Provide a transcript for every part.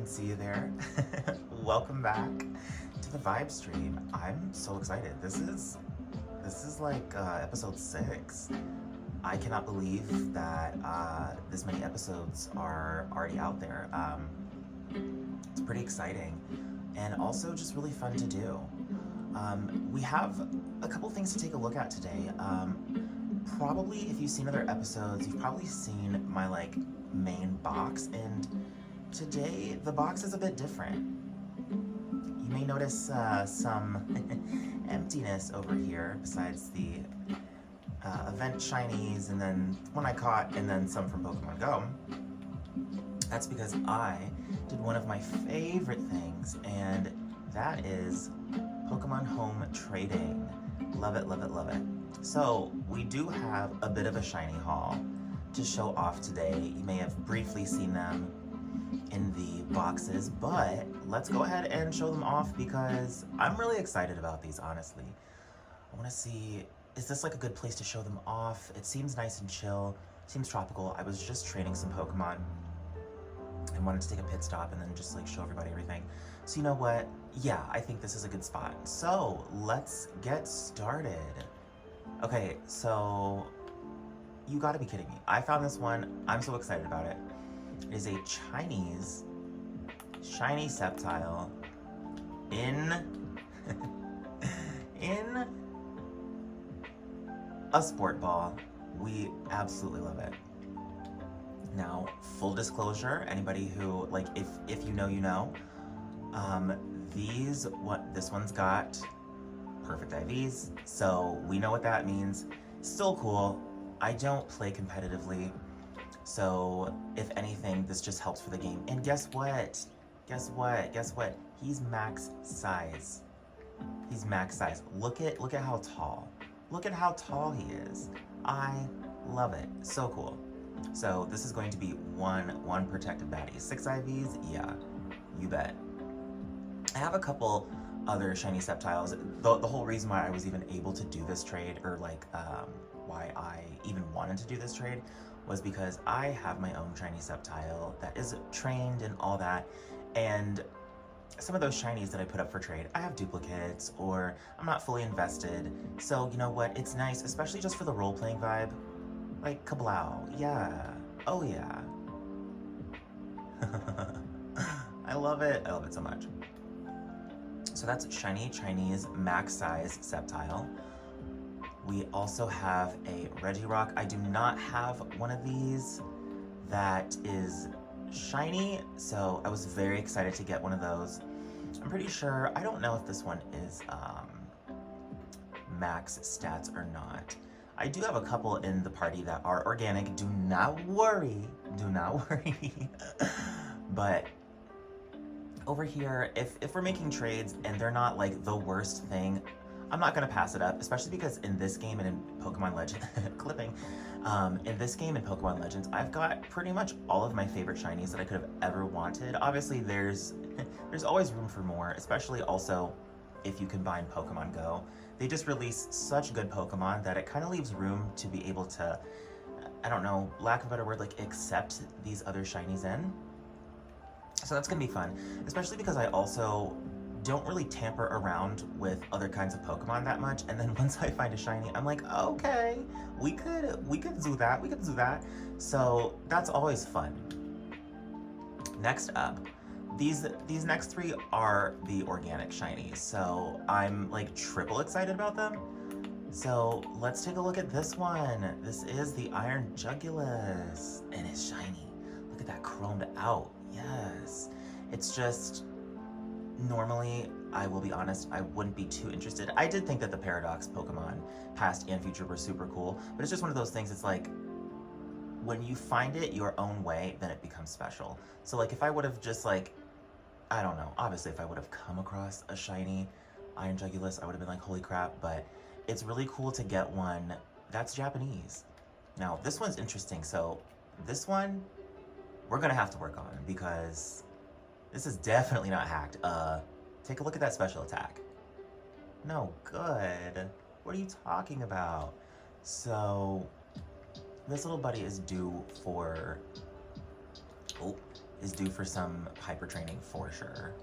didn't see you there. Welcome back to the VibeStream. I'm so excited. This is like episode 6. I cannot believe that this many episodes are already out there. It's pretty exciting and also just really fun to do. We have a couple things to take a look at today. Probably if you've seen other episodes, you've probably seen my main box, and today the box is a bit different. You may notice some emptiness over here besides the event shinies and then one I caught and then some from Pokemon Go. That's because I did one of my favorite things, and that is Pokemon Home trading. Love it, love it, love it. So we do have a bit of a shiny haul to show off today. You may have briefly seen them in the boxes, but let's go ahead and show them off because I'm really excited about these, honestly. I want to see, is this like a good place to show them off? It seems nice and chill, seems tropical. I was just training some Pokemon and wanted to take a pit stop and then just show everybody everything. So you know what? Yeah, I think this is a good spot. So let's get started. Okay, so you gotta be kidding me. I found this one. I'm so excited about it. It is a Chinese shiny Sceptile in in a sport ball. We absolutely love it. Now, full disclosure, anybody who if you know, you know. This one's got perfect IVs, so we know what that means. Still cool. I don't play competitively, so if anything, this just helps for the game. And guess what? Guess what? Guess what? He's max size. He's max size. Look at how tall. Look at how tall he is. I love it. So cool. So this is going to be one protected baddie. 6 IVs? Yeah, you bet. I have a couple other shiny Sceptiles. The whole reason why I was even able to do this trade, or why I even wanted to do this trade, was because I have my own shiny Sceptile that is trained and all that, and some of those shinies that I put up for trade, I have duplicates or I'm not fully invested. So you know what? It's nice, especially just for the role-playing vibe. Like, kablow. Yeah. Oh yeah. I love it. I love it so much. So that's shiny Chinese max size Sceptile. We also have a Regirock. I do not have one of these that is shiny, so I was very excited to get one of those. I'm pretty sure, I don't know if this one is max stats or not. I do have a couple in the party that are organic. Do not worry. Do not worry. But over here, if we're making trades and they're not the worst thing, I'm not gonna pass it up, especially because in this game and in Pokemon Legends, in this game and Pokemon Legends, I've got pretty much all of my favorite shinies that I could have ever wanted. Obviously, there's always room for more, especially also if you combine Pokemon Go. They just release such good Pokemon that it kind of leaves room to be able to, I don't know, lack of a better word, accept these other shinies in. So that's gonna be fun, especially because I also don't really tamper around with other kinds of Pokemon that much, and then once I find a shiny, I'm like, okay, we could do that, we could do that. So that's always fun. Next up, these next 3 are the organic shinies, so I'm triple excited about them. So let's take a look at this one. This is the Iron Jugulis, and it's shiny. Look at that chromed out. Yes. It's just, normally, I will be honest, I wouldn't be too interested. I did think that the Paradox Pokemon, past and future, were super cool, but it's just one of those things, it's when you find it your own way, then it becomes special. So if I would have just I don't know, obviously if I would have come across a shiny Iron Jugulis, I would have been like, holy crap, but it's really cool to get one that's Japanese. Now, this one's interesting. So this one, we're gonna have to work on because this is definitely not hacked. Take a look at that special attack. No good. What are you talking about? So this little buddy is due for, oh, is due for some hyper training for sure.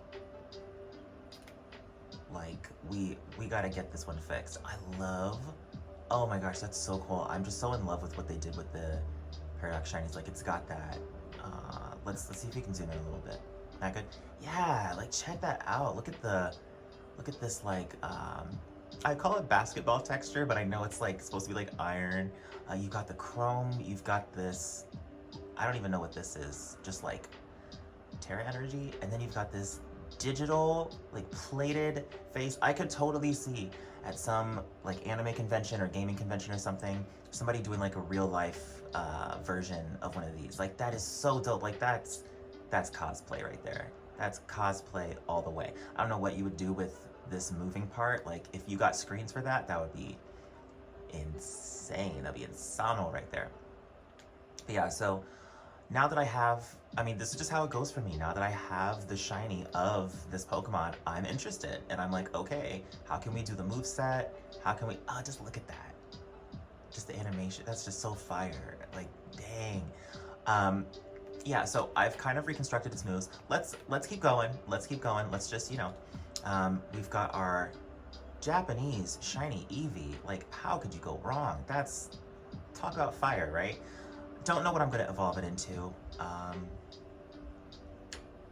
Like, we gotta get this one fixed. I love, oh my gosh, that's so cool. I'm just so in love with what they did with the Paradox Shinies. Like, it's got that, let's see if we can zoom in a little bit. That good? Yeah, like, check that out. Look at this, like, I call it basketball texture, but I know it's, like, supposed to be, like, iron. You got the chrome, you've got this, I don't even know what this is, just, like, Terra Energy, and then you've got this digital, like, plated face. I could totally see at some, like, anime convention or gaming convention or something, somebody doing, like, a real life version of one of these. Like, that is so dope. Like, that's cosplay right there. That's cosplay all the way. I don't know what you would do with this moving part. Like, if you got screens for that, that would be insane. That'd be insano right there. But yeah, so now that I have, I mean, this is just how it goes for me. Now that I have the shiny of this Pokemon, I'm interested. And I'm like, okay, how can we do the moveset? How can we, oh, just look at that. Just the animation, that's just so fire. Like, dang. Yeah, so I've kind of reconstructed its moves. Let's keep going. Let's keep going. Let's just, you know, we've got our Japanese shiny Eevee. Like, how could you go wrong? That's, talk about fire, right? Don't know what I'm gonna evolve it into.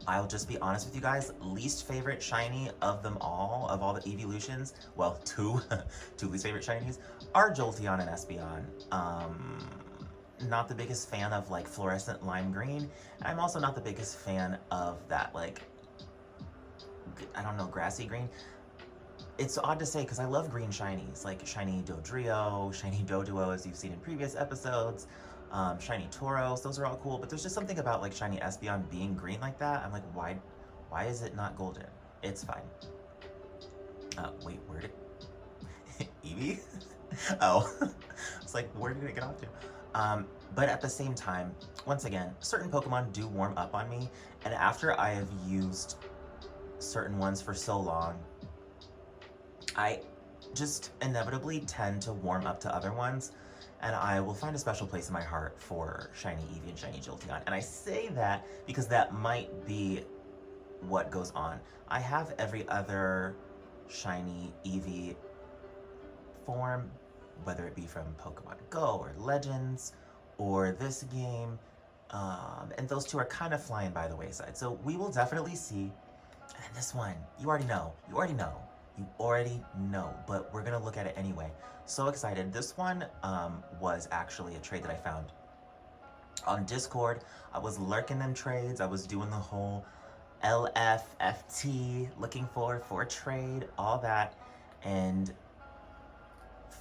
I'll just be honest with you guys, least favorite shiny of them all, of all the evolutions, well, two least favorite shinies, are Jolteon and Espeon. Not the biggest fan of, like, fluorescent lime green, and I'm also not the biggest fan of that, like, I don't know, grassy green. It's odd to say, because I love green shinies, like shiny Dodrio, shiny Doduo, as you've seen in previous episodes, shiny Tauros, those are all cool, but there's just something about, like, shiny Espeon being green like that. I'm like, why is it not golden? It's fine. Wait, where did Eevee? Oh, it's like, where did it get off to? But at the same time, once again, certain Pokemon do warm up on me, and after I have used certain ones for so long, I just inevitably tend to warm up to other ones, and I will find a special place in my heart for shiny Eevee and shiny Jolteon. And I say that because that might be what goes on. I have every other shiny Eevee form, whether it be from Pokemon Go or Legends or this game, and those two are kind of flying by the wayside. So we will definitely see. And then this one, you already know, but we're gonna look at it anyway. So excited. This one was actually a trade that I found on Discord. I was lurking them trades. I was doing the whole LFFT, looking for a trade, all that, and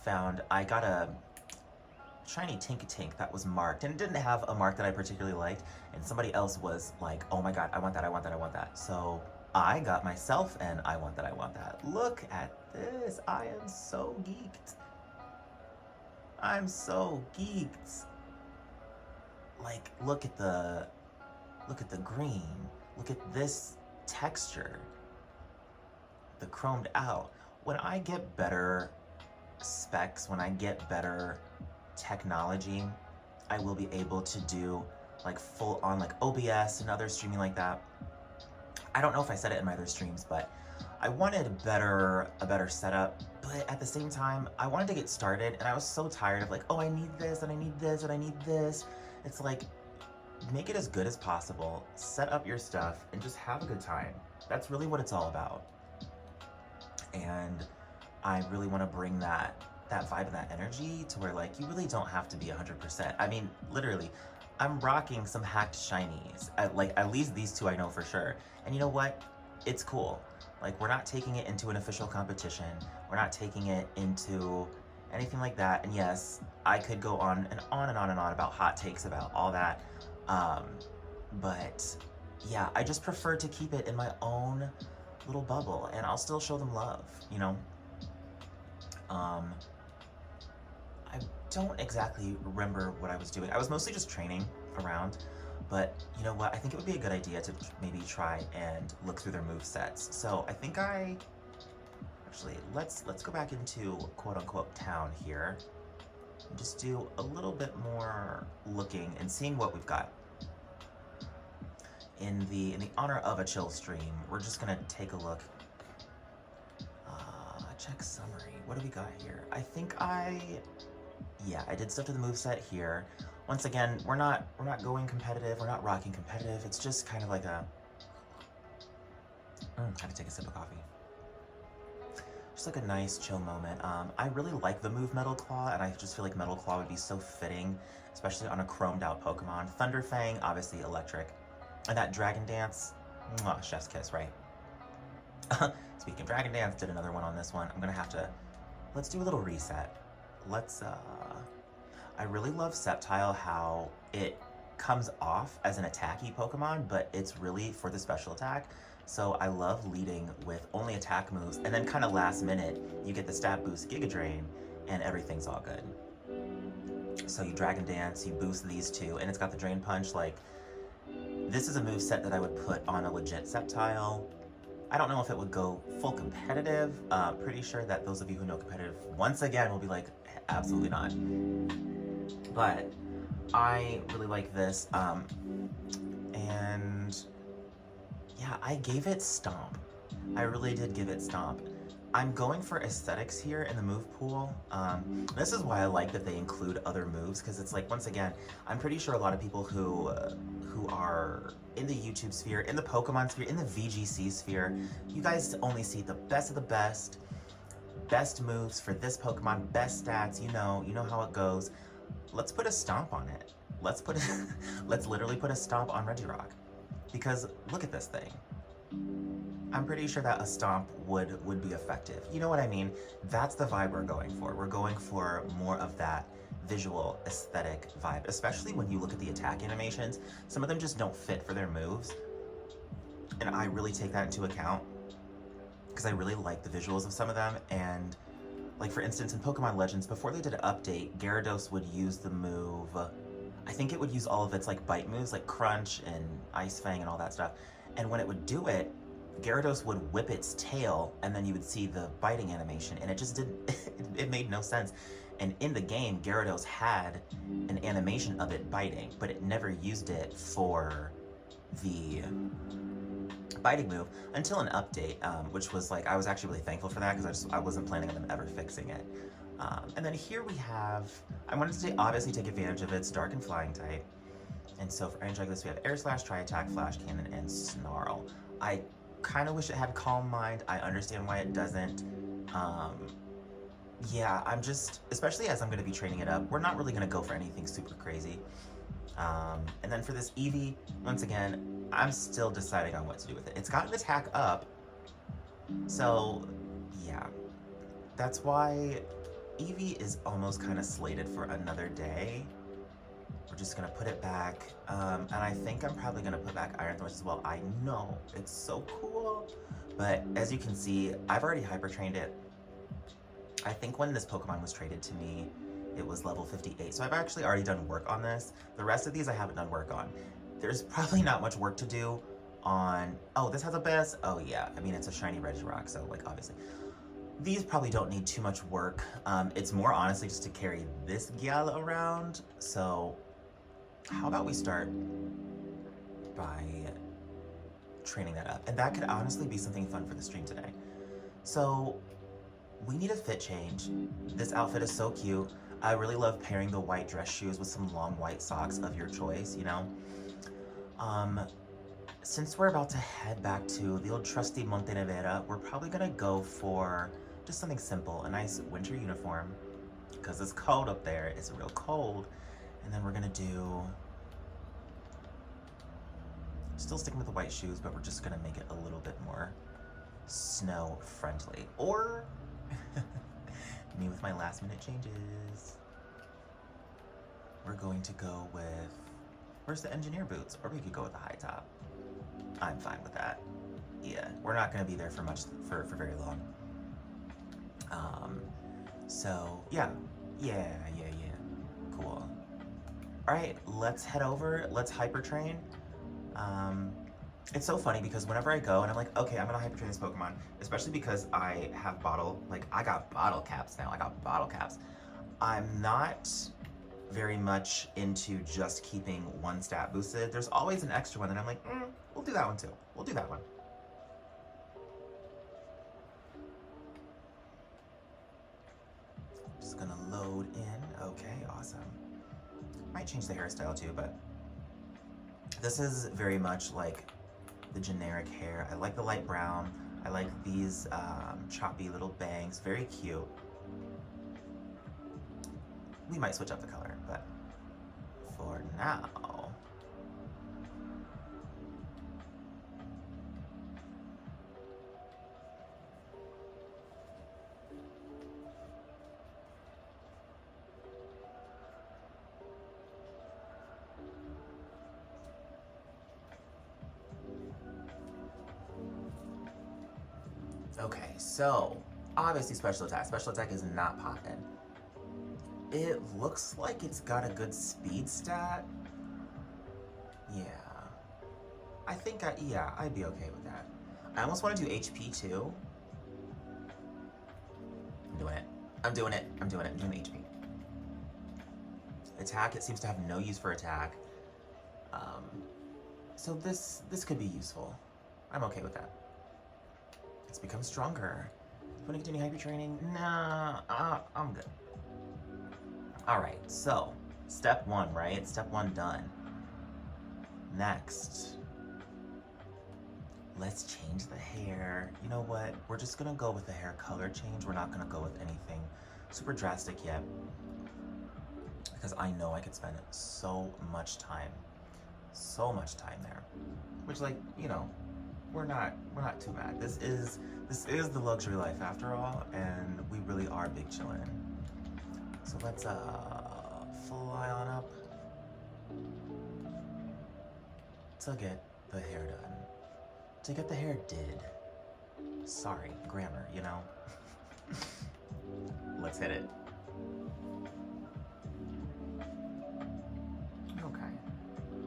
found I got a shiny Tinkatink that was marked, and it didn't have a mark that I particularly liked, and somebody else was like, oh my god, I want that. So I got myself and I want that. Look at this. I am so geeked. Like, look at the green. Look at this texture. The chromed out. When I get better specs, when I get better technology, I will be able to do, like, full on, like, OBS and other streaming like that. I don't know if I said it in my other streams, but I wanted a better setup, but at the same time, I wanted to get started, and I was so tired of, like, oh, I need this, and I need this, and I need this. It's like, make it as good as possible, set up your stuff, and just have a good time. That's really what it's all about. And I really want to bring that vibe and that energy to where, like, you really don't have to be 100%. I mean, literally, I'm rocking some hacked shinies. At least these two I know for sure. And you know what? It's cool. Like, we're not taking it into an official competition. We're not taking it into anything like that. And yes, I could go on and on and on and on about hot takes about all that. But yeah, I just prefer to keep it in my own little bubble, and I'll still show them love, you know? I don't exactly remember what I was doing. I was mostly just training around, but you know what? I think it would be a good idea to maybe try and look through their move sets. So I think actually, let's go back into quote-unquote town here and just do a little bit more looking and seeing what we've got. in the honor of a chill stream, we're just gonna take a look. Check summary. What do we got here? I think I did stuff to the moveset here. Once again, we're not going competitive. We're not rocking competitive. It's just kind of like a. I have to take a sip of coffee. Just like a nice chill moment. I really like the move Metal Claw, and I just feel like Metal Claw would be so fitting, especially on a chromed out Pokemon. Thunder Fang, obviously electric. And that Dragon Dance, mwah, chef's kiss, right? Speaking of Dragon Dance, did another one on this one. I'm gonna have to, let's do a little reset. Let's, I really love Sceptile, how it comes off as an attacky Pokemon, but it's really for the special attack. So I love leading with only attack moves, and then kind of last minute, you get the stat boost Giga Drain, and everything's all good. So you Dragon Dance, you boost these two, and it's got the Drain Punch. Like, this is a moveset that I would put on a legit Sceptile. I don't know if it would go full competitive. Pretty sure that those of you who know competitive, once again, will be like, absolutely not. But I really like this. And yeah, I gave it Stomp. I really did give it Stomp. I'm going for aesthetics here in the move pool. This is why I like that they include other moves, because it's like, once again, I'm pretty sure a lot of people who are in the YouTube sphere, in the Pokemon sphere, in the VGC sphere, you guys only see the best of the best moves for this Pokemon, best stats, you know how it goes. Let's put a Stomp on it. Let's literally put a Stomp on Regirock. Because look at this thing. I'm pretty sure that a Stomp would be effective. You know what I mean? That's the vibe we're going for. We're going for more of that visual aesthetic vibe, especially when you look at the attack animations. Some of them just don't fit for their moves, and I really take that into account because I really like the visuals of some of them. And like, for instance, in Pokemon Legends, before they did an update, Gyarados would use the move, I think it would use all of its like bite moves, like Crunch and Ice Fang and all that stuff, and when it would do it, Gyarados would whip its tail, and then you would see the biting animation, and it just didn't, it made no sense. And in the game, Gyarados had an animation of it biting, but it never used it for the biting move until an update, which was like, I was actually really thankful for that, because I wasn't planning on them ever fixing it. And then here we have, I wanted to obviously take advantage of its Dark and Flying type. And so for energy like this, we have Air Slash, Tri-Attack, Flash Cannon, and Snarl. I kind of wish it had Calm Mind. I understand why it doesn't. Yeah, I'm just, especially as I'm going to be training it up, we're not really going to go for anything super crazy. And then for this Eevee, once again, I'm still deciding on what to do with it. It's got an attack up, so yeah. That's why Eevee is almost kind of slated for another day. We're just gonna put it back, and I think I'm probably gonna put back Iron Thorns as well. I know, it's so cool, but as you can see, I've already hyper trained it. I think when this Pokemon was traded to me, it was level 58, so I've actually already done work on this. The rest of these I haven't done work on. There's probably not much work to do on, oh, this has a Bask? Oh yeah, I mean, it's a shiny Regirock, so like, obviously. These probably don't need too much work. It's more honestly just to carry this gal around, so how about we start by training that up? And that could honestly be something fun for the stream today. So we need a fit change. This outfit is so cute. I really love pairing the white dress shoes with some long white socks of your choice, you know? Since we're about to head back to the old trusty Monte Nevera, we're probably gonna go for just something simple, a nice winter uniform, because it's cold up there, it's real cold. And then we're gonna do, still sticking with the white shoes, but we're just gonna make it a little bit more snow friendly. Or, me with my last minute changes. We're going to go with, where's the engineer boots? Or we could go with the high top. I'm fine with that. Yeah, we're not gonna be there for very long. So yeah, cool. All right, let's head over, let's hyper train. It's so funny because whenever I go and I'm like, okay, I'm gonna hyper train this Pokemon, especially because I have I got bottle caps now, I'm not very much into just keeping one stat boosted. There's always an extra one, and I'm like, we'll do that one too. We'll do that one. Just gonna load in. Okay, awesome. Might change the hairstyle too, but this is very much like the generic hair. I like the light brown. I like these choppy little bangs. Very cute. We might switch up the color, but for now, okay, so obviously special attack. Special attack is not popping. It looks like it's got a good speed stat. Yeah. I think, yeah, I'd be okay with that. I almost want to do HP too. I'm doing it. I'm doing it. I'm doing it. I'm doing HP. Attack, it seems to have no use for attack. So this could be useful. I'm okay with that. It's become stronger. Do you want to continue hyper training? Nah, I'm good. Alright, so step one, right? Step one done. Next, let's change the hair. You know what? We're just gonna go with the hair color change. We're not gonna go with anything super drastic yet, because I know I could spend so much time there. Which, like, you know, we're not too bad. This is the luxury life after all, and we really are big chillin'. So let's fly on up to get the hair done. To get the hair did. Sorry, grammar, you know? Let's hit it. Okay.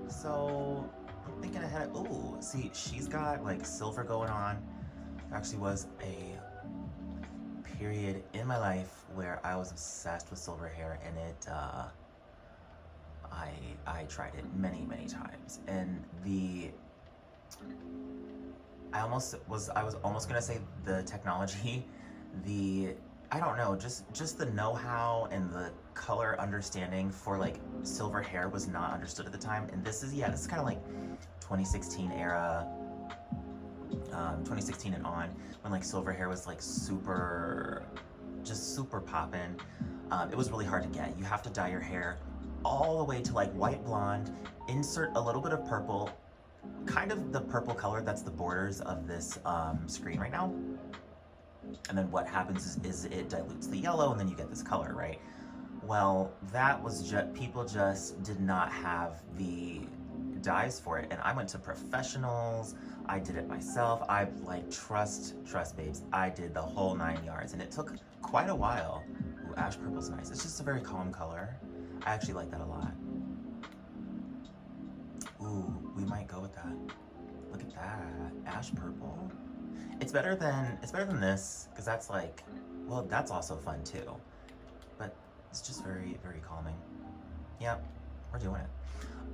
So, I'm thinking ahead. Ooh, see, she's got like silver going on. There actually was a period in my life where I was obsessed with silver hair, and it I tried it many times, and I was almost gonna say the technology, I don't know, just the know-how and the color understanding for like silver hair was not understood at the time. And this is kind of like 2016 era, 2016 and on, when like silver hair was like super poppin'. It was really hard to get. You have to dye your hair all the way to like white blonde, insert a little bit of purple, kind of the purple color that's the borders of this screen right now. And then what happens is it dilutes the yellow, and then you get this color, right? Well, that was just, people just did not have the dyes for it. And I went to professionals, I did it myself. I like, trust babes, I did the whole 9 yards, and it took quite a while. Ooh, ash purple's nice. It's just a very calm color. I actually like that a lot. Ooh, we might go with that. Look at that, ash purple. It's better than this, because that's like, well, that's also fun too. But it's just very calming. Yep, we're doing it.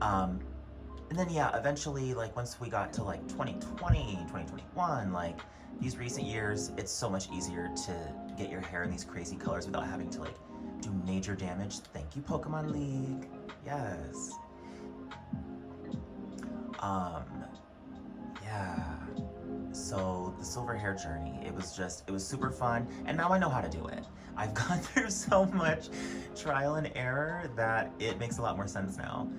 And then yeah, eventually, like once we got to like 2020, 2021, like these recent years, it's so much easier to get your hair in these crazy colors without having to like do major damage. Thank you, Pokemon League. Yes. Yeah. So the silver hair journey, it was super fun, and now I know how to do it. I've gone through so much trial and error that it makes a lot more sense now.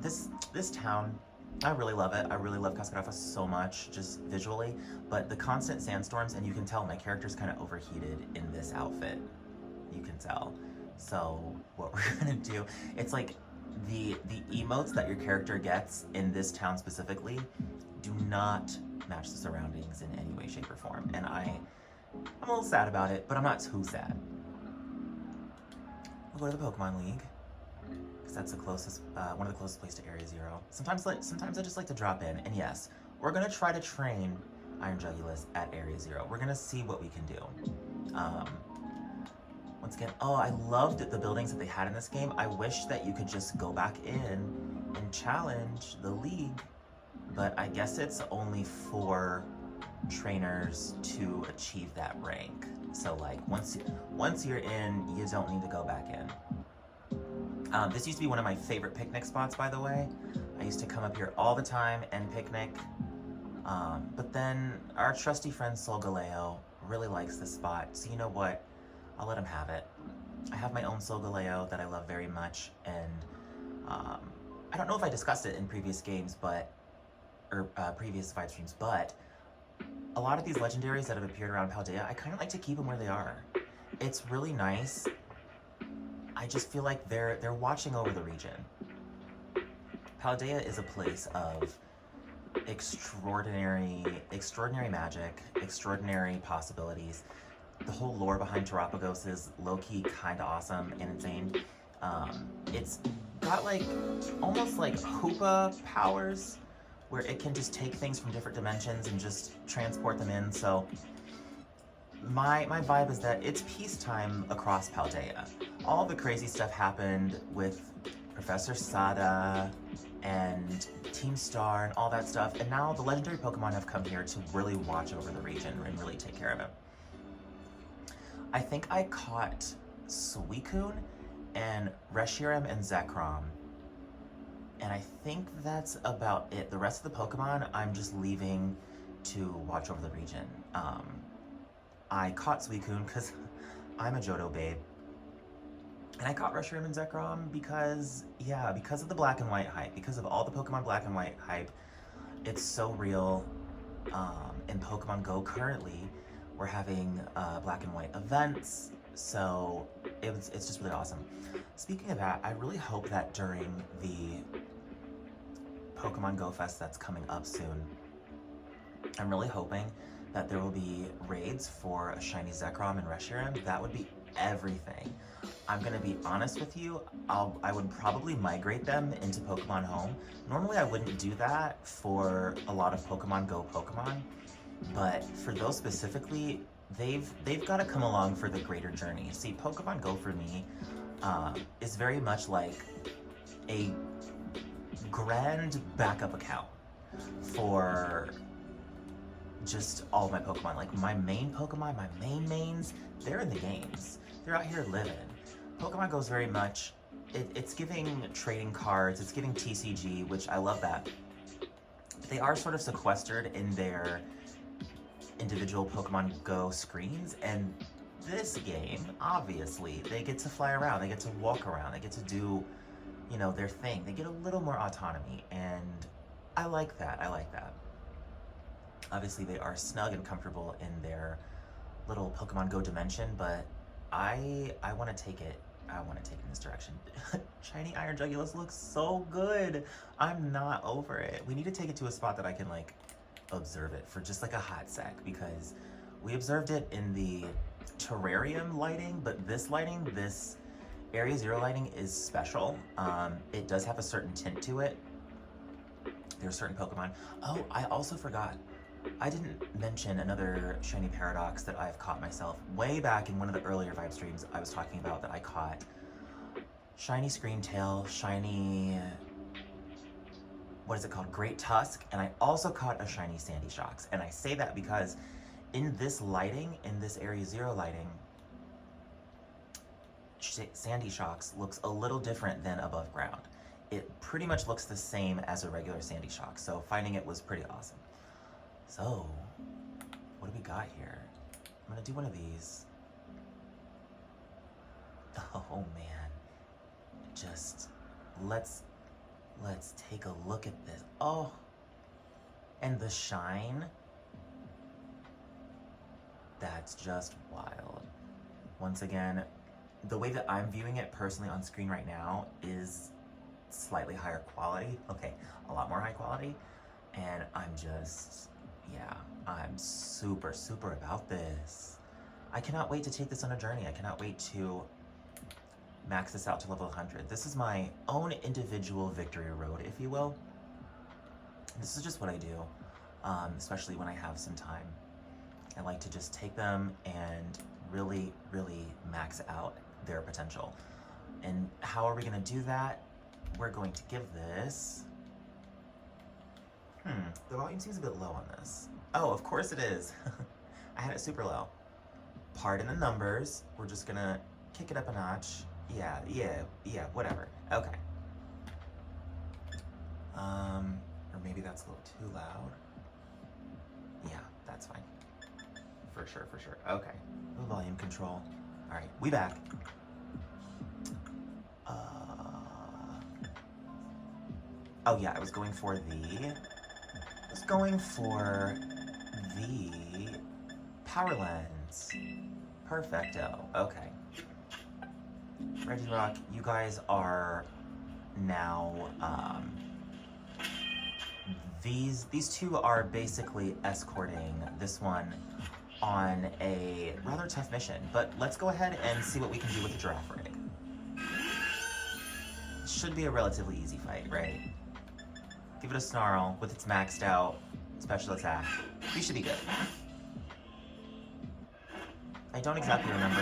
This town, I really love it. I really love Cascarafa so much, just visually, but the constant sandstorms, and you can tell my character's kind of overheated in this outfit. You can tell. So what we're gonna do, it's like the emotes that your character gets in this town specifically do not match the surroundings in any way, shape, or form. And I'm a little sad about it, but I'm not too sad. We'll go to the Pokemon League, because that's the closest, one of the closest places to Area Zero. Sometimes I just like to drop in, and yes, we're gonna try to train Iron Jugulus at Area Zero. We're gonna see what we can do. Once again, oh, I loved the buildings that they had in this game. I wish that you could just go back in and challenge the league, but I guess it's only for trainers to achieve that rank. So like once you're in, you don't need to go back in. This used to be one of my favorite picnic spots, by the way. I used to come up here all the time and picnic. But then our trusty friend Sol Galeo really likes this spot, so you know what? I'll let him have it. I have my own Sol Galeo that I love very much, and I don't know if I discussed it in previous games, or previous VibeStreams, but a lot of these legendaries that have appeared around Paldea, I kind of like to keep them where they are. It's really nice. I just feel like they're watching over the region. Paldea is a place of extraordinary magic, extraordinary possibilities. The whole lore behind Terapagos is low-key kind of awesome and insane. It's got like almost like Hoopa powers, where it can just take things from different dimensions and just transport them in. So my vibe is that it's peacetime across Paldea. All the crazy stuff happened with Professor Sada and Team Star and all that stuff, and now the legendary Pokemon have come here to really watch over the region and really take care of it. I think I caught Suicune and Reshiram and Zekrom, and I think that's about it. The rest of the Pokemon I'm just leaving to watch over the region. I caught Suicune because I'm a Johto babe. And I caught Reshiram and Zekrom because of the black and white hype, because of all the Pokemon black and white hype. It's so real. In Pokemon Go currently, we're having black and white events, so it's just really awesome. Speaking of that, I really hope that during the Pokemon Go Fest that's coming up soon, I'm really hoping that there will be raids for a shiny Zekrom and Reshiram. That would be everything. I'm gonna be honest with you, I would probably migrate them into Pokemon Home. Normally I wouldn't do that for a lot of Pokemon Go Pokemon, but for those specifically, they've gotta come along for the greater journey. See, Pokemon Go for me is very much like a grand backup account for just all of my Pokemon. Like my main Pokemon, my mains, they're in the games. They're out here living. Pokemon Go is very much, it's giving trading cards, it's giving TCG, which I love that. But they are sort of sequestered in their individual Pokemon Go screens, and this game, obviously, they get to fly around, they get to walk around, they get to do, you know, their thing. They get a little more autonomy, and I like that, Obviously, they are snug and comfortable in their little Pokemon Go dimension, but I want to take it. I want to take it in this direction. Shiny Iron Jugulus looks so good. I'm not over it. We need to take it to a spot that I can like observe it for just like a hot sec, because we observed it in the terrarium lighting, but this lighting, this Area Zero lighting is special. It does have a certain tint to it. There's certain Pokemon. Oh, I also forgot. I didn't mention another shiny Paradox that I've caught myself. Way back in one of the earlier VibeStreams, I was talking about that I caught shiny Screentail, shiny, what is it called? Great Tusk, and I also caught a shiny Sandy Shocks. And I say that because in this lighting, in this Area Zero lighting, Sandy Shocks looks a little different than above ground. It pretty much looks the same as a regular Sandy Shock, so finding it was pretty awesome. So, what do we got here? I'm gonna do one of these. Oh man, just let's take a look at this. Oh, and the shine. That's just wild. Once again, the way that I'm viewing it personally on screen right now is slightly higher quality. Okay, a lot more high quality, and I'm just, yeah, I'm super about this. I cannot wait to take this on a journey. I cannot wait to max this out to level 100. This is my own individual victory road, if you will. This is just what I do, especially when I have some time. I like to just take them and really, really max out their potential. And how are we gonna do that? We're going to give this, the volume seems a bit low on this. Oh, of course it is. I had it super low. Pardon the numbers. We're just gonna kick it up a notch. Yeah, whatever. Okay. Or maybe that's a little too loud. Yeah, that's fine. For sure. Okay. Volume control. All right, we back. Oh yeah, I was going for the power lens. Perfecto. Okay. Reggie Rock, you guys are now, these two are basically escorting this one on a rather tough mission, but let's go ahead and see what we can do with the giraffe rig. Should be a relatively easy fight, right? Give it a snarl with its maxed out special attack. We should be good. I don't exactly remember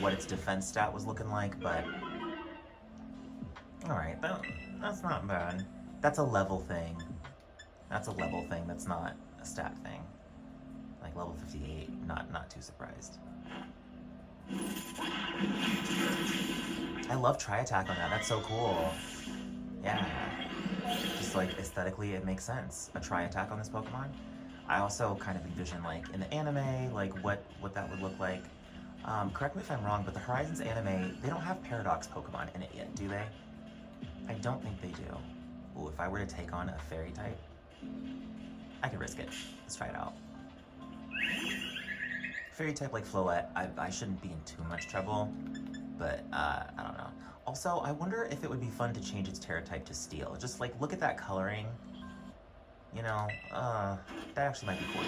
what its defense stat was looking like, but alright, that's not bad. That's a level thing. That's a level thing, that's not a stat thing. Like level 58, not too surprised. I love tri-attack on that, that's so cool. Yeah. Just like aesthetically it makes sense. A tri-attack on this Pokemon. I also kind of envision like in the anime, like what that would look like. Correct me if I'm wrong, but the Horizons anime, they don't have Paradox Pokemon in it yet, do they? I don't think they do. Ooh, if I were to take on a fairy type, I could risk it. Let's try it out. Fairy type like Floette, I shouldn't be in too much trouble, but I don't know. Also, I wonder if it would be fun to change its Terra type to Steel. Just like look at that coloring. You know, that actually might be cool.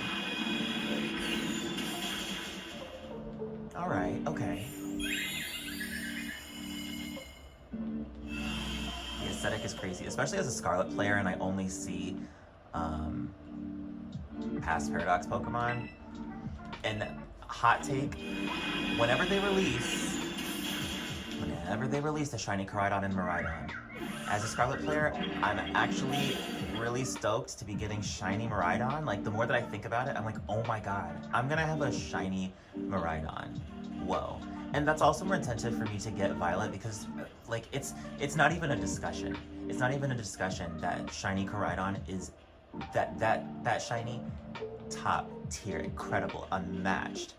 Alright, okay. The aesthetic is crazy, especially as a Scarlet player and I only see past Paradox Pokemon. And hot take, whenever they release a shiny Koraidon and Miraidon, as a Scarlet player, I'm actually really stoked to be getting shiny Miraidon. Like, the more that I think about it, I'm like, oh my god, I'm gonna have a shiny Miraidon. Whoa. And that's also more incentive for me to get Violet because, like, it's not even a discussion. It's not even a discussion that shiny Koraidon is that shiny, top tier, incredible, unmatched,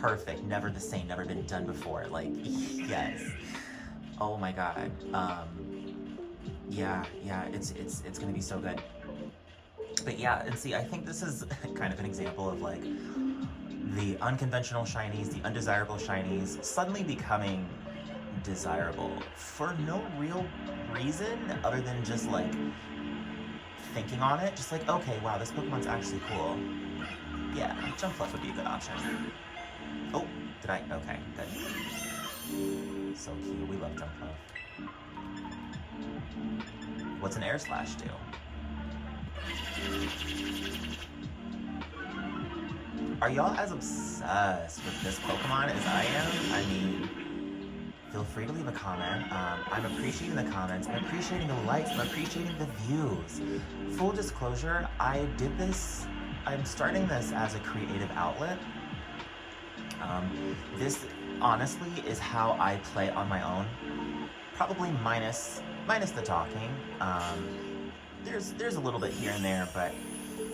perfect, never the same, never been done before. Like, yes. Oh my god. Yeah, it's gonna be so good. But yeah, and see, I think this is kind of an example of like the unconventional shinies, the undesirable shinies suddenly becoming desirable for no real reason other than just like thinking on it. Just like, okay, wow, this Pokemon's actually cool. Yeah, Jumpluff would be a good option. Oh, did I? Okay, good. So cute, we love Jumpluff. What's an Air Slash do? Are y'all as obsessed with this Pokemon as I am? I mean, feel free to leave a comment. I'm appreciating the comments, I'm appreciating the likes, I'm appreciating the views. Full disclosure, I'm starting this as a creative outlet. This honestly is how I play on my own. Probably minus the talking. There's a little bit here and there, but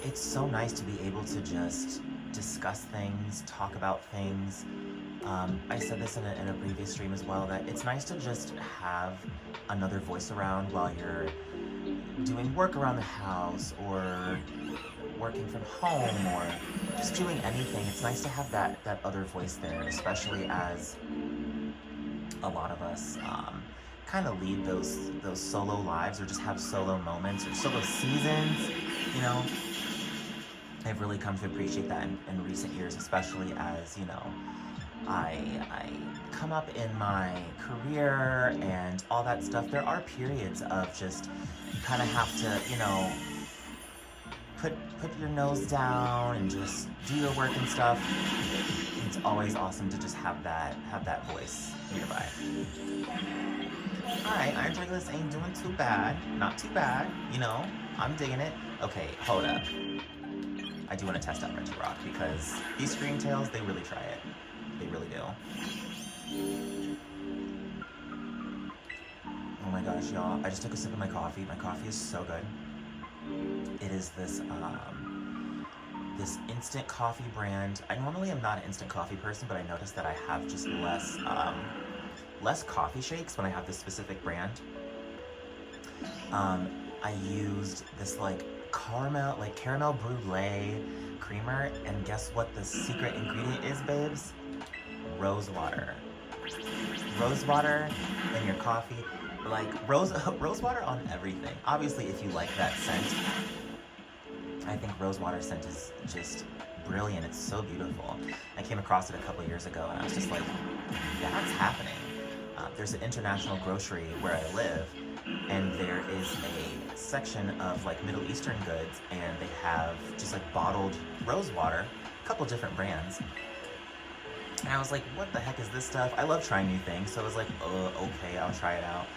it's so nice to be able to just discuss things, talk about things. I said this in a previous stream as well, that it's nice to just have another voice around while you're doing work around the house or working from home or just doing anything. It's nice to have that other voice there, especially as a lot of us kind of lead those solo lives or just have solo moments or solo seasons, you know. I've really come to appreciate that in recent years, especially as, you know, I come up in my career and all that stuff. There are periods of just, you kind of have to, you know, put your nose down and just do your work and stuff. It's always awesome to just have that voice nearby. Alright, Iron Draculus ain't doing too bad. Not too bad, you know. I'm digging it. Okay, hold up. I do want to test out Regirock because these Screamtails, they really try it. They really do. Oh my gosh, y'all. I just took a sip of my coffee. My coffee is so good. It is this this instant coffee brand. I normally am not an instant coffee person, but I noticed that I have just less coffee shakes when I have this specific brand. I used this caramel brulee creamer, and guess what the secret ingredient is, babes? Rose water. Rose water in your coffee. Like rose water on everything. Obviously, if you like that scent, I think rose water scent is just brilliant. It's so beautiful. I came across it a couple years ago, and I was just like, that's happening. There's an international grocery where I live, and there is a section of like Middle Eastern goods, and they have just like bottled rose water, a couple different brands. And I was like, what the heck is this stuff? I love trying new things, so I was like, okay, I'll try it out.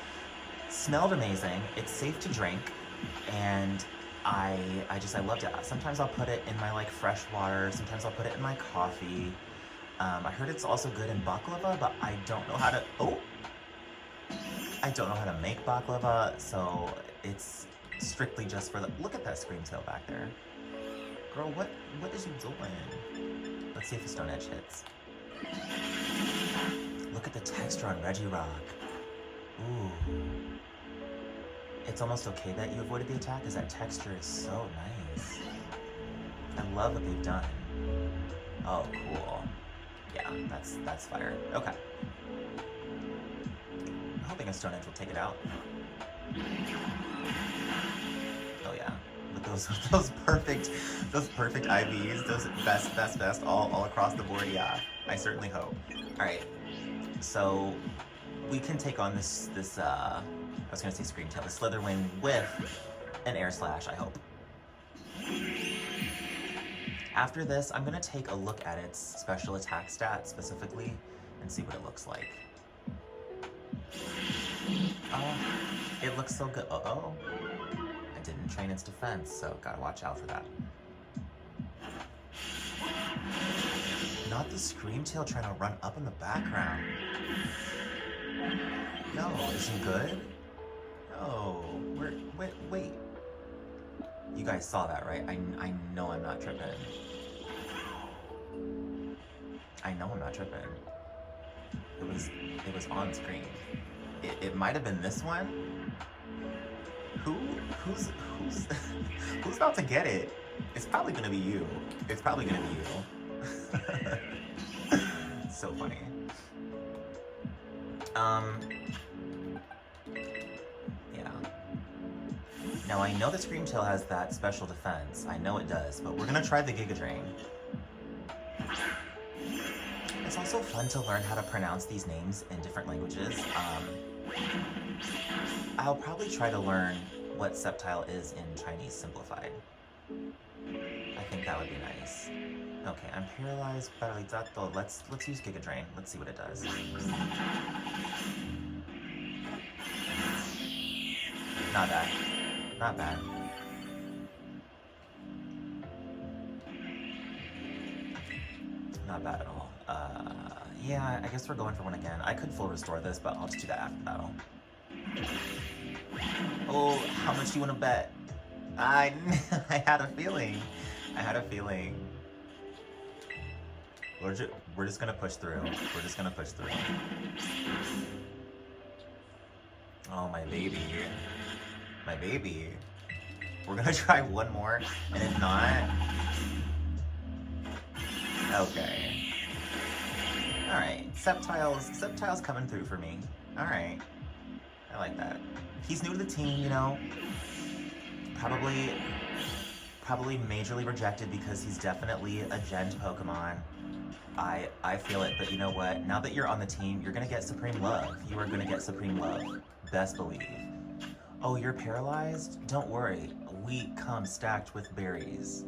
Smelled amazing. It's safe to drink, and I loved it. Sometimes I'll put it in my like fresh water. Sometimes I'll put it in my coffee. I heard it's also good in baklava, but I don't know how to. I don't know how to make baklava, so it's strictly just for the. Look at that Screamtail back there, girl. What is you doing? Let's see if the Stone Edge hits. Look at the texture on Regirock. Ooh. It's almost okay that you avoided the attack because that texture is so nice. I love what they've done. Oh, cool. Yeah, that's fire. Okay. I'm hoping a Stone Edge will take it out. Oh yeah. With those perfect IVs, those best all across the board, yeah. I certainly hope. Alright. So we can take on this I was gonna say Screamtail, the Slitherwing with an Air Slash, I hope. After this, I'm gonna take a look at its special attack stat specifically and see what it looks like. Oh, it looks so good. Uh-oh. I didn't train its defense, so gotta watch out for that. Not the Screamtail trying to run up in the background. No, is he good? No, wait. You guys saw that, right? I know I'm not tripping. I know I'm not tripping. It was on screen. It might have been this one. Who's about to get it? It's probably gonna be you. It's probably gonna be you. So funny. Yeah. Now I know the Screamtail has that special defense. I know it does, but we're gonna try the Giga Drain. It's also fun to learn how to pronounce these names in different languages. I'll probably try to learn what Sceptile is in Chinese simplified. I think that would be nice. Okay, I'm paralyzed, paralizzato. Let's use Giga Drain. Let's see what it does. Not bad. Not bad. Not bad at all. Yeah, I guess we're going for one again. I could full restore this, but I'll just do that after the battle. Oh, how much do you want to bet? I had a feeling. I had a feeling. We're just gonna push through. We're just gonna push through. Oh, my baby. My baby. We're gonna try one more, and if not... Okay. Alright, Sceptile's coming through for me. Alright. I like that. He's new to the team, you know. Probably majorly rejected because he's definitely a gen Pokemon. I feel it, but you know what? Now that you're on the team, you're gonna get Supreme Love. You are gonna get Supreme Love. Best believe. Oh, you're paralyzed? Don't worry. we come stacked with berries.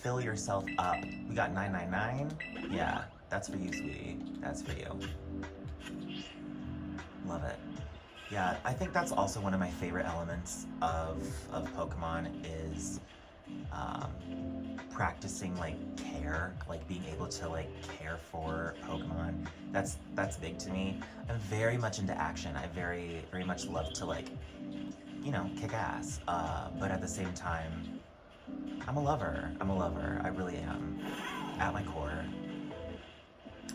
Fill yourself up. We got 999. Yeah, that's for you, sweetie. That's for you. Love it. Yeah, I think that's also one of my favorite elements of Pokemon is practicing like care, like being able to like care for Pokemon. That's big to me. I'm very much into action. I very much love to like, you know, kick ass. But at the same time, I'm a lover. I really am, at my core.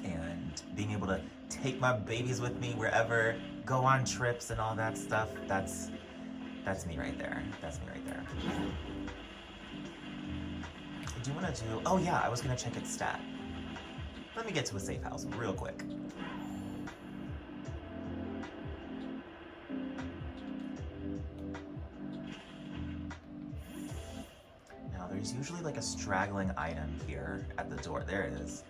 And being able to take my babies with me wherever, go on trips and all that stuff, that's me right there. That's me right there. I do want to do, oh yeah, I was going to check its stat. Let me get to a safe house real quick. Now there's usually like a straggling item here at the door. There it is.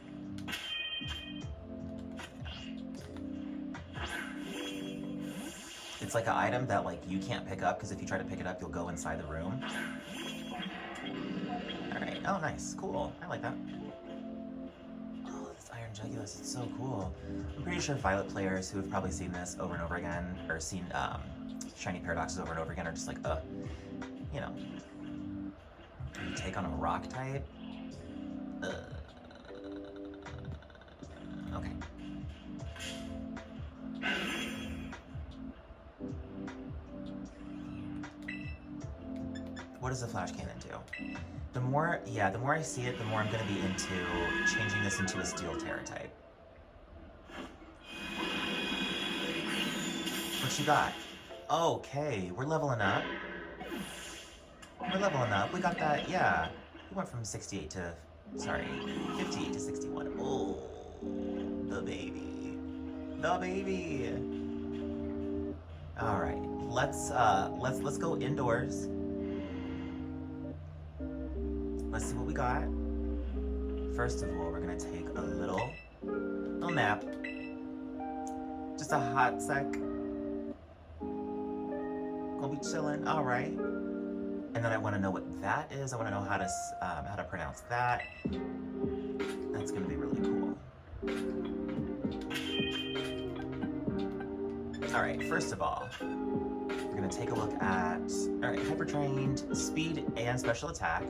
It's like an item that like you can't pick up because if you try to pick it up, you'll go inside the room. All right. Oh, nice. Cool. I like that. Oh, this Iron Jugulus. It's so cool. I'm pretty sure Violet players who have probably seen this over and over again, or seen shiny paradoxes over and over again, are just like, you know, you take on a rock type. Okay. What does the flash cannon do? The more I see it, the more I'm going to be into changing this into a steel terra type. What you got? Okay, we're leveling up. We got that, yeah. We went from 58 to, sorry, 58 to 61. Oh, the baby. The baby. All right, let's go indoors. Let's see what we got. First of all, we're gonna take a little nap. Just a hot sec. Gonna be chilling. All right. And then I want to know what that is. I want to know how to pronounce that. That's gonna be really cool. All right. First of all, we're gonna take a look at hyper trained, speed, and special attack.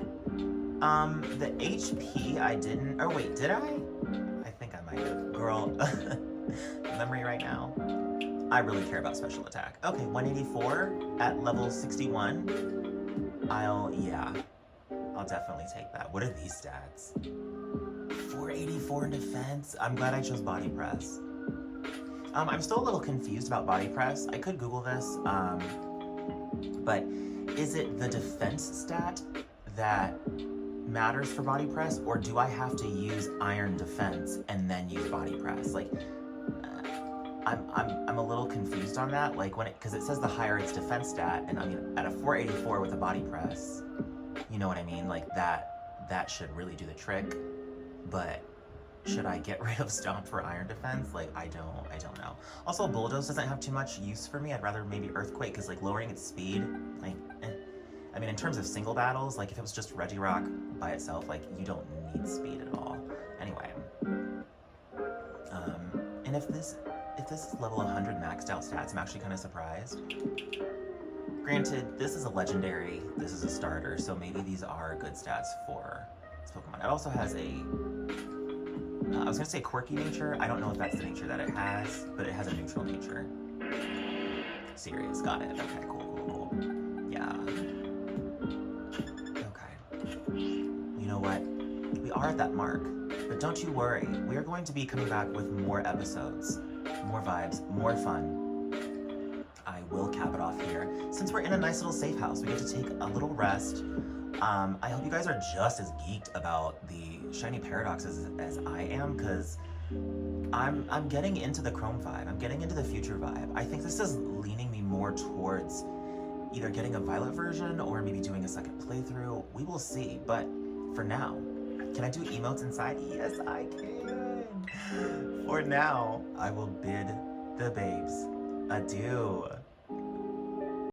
The HP I didn't, oh wait, did I? I think I might have. Girl, memory right now. I really care about special attack. Okay, 184 at level 61. I'll definitely take that. What are these stats? 484 in defense. I'm glad I chose body press. I'm still a little confused about body press. I could Google this, but is it the defense stat that matters for body press, or do I have to use iron defense and then use body press? Like, I'm a little confused on that. Like because it says the higher its defense stat, and I mean at a 484 with a body press, you know what I mean? Like that should really do the trick. But should I get rid of Stomp for iron defense? Like I don't know. Also, Bulldoze doesn't have too much use for me. I'd rather maybe Earthquake, because like lowering its speed, like. I mean, in terms of single battles, like if it was just Regirock by itself, like you don't need speed at all. Anyway, and if this is level 100 maxed out stats, I'm actually kind of surprised. Granted, this is a legendary, this is a starter, so maybe these are good stats for this Pokemon. It also has a, I was gonna say quirky nature. I don't know if that's the nature that it has, but it has a neutral nature. Serious, got it. Okay, cool. Yeah. You know what? We are at that mark, but don't you worry. We are going to be coming back with more episodes, more vibes, more fun. I will cap it off here. Since we're in a nice little safe house, we get to take a little rest. I hope you guys are just as geeked about the shiny paradoxes as I am, because I'm getting into the Chrome vibe. I'm getting into the future vibe. I think this is leaning me more towards either getting a Violet version or maybe doing a second playthrough. We will see, but for now, can I do emotes inside? Yes, I can. For now, I will bid the babes adieu.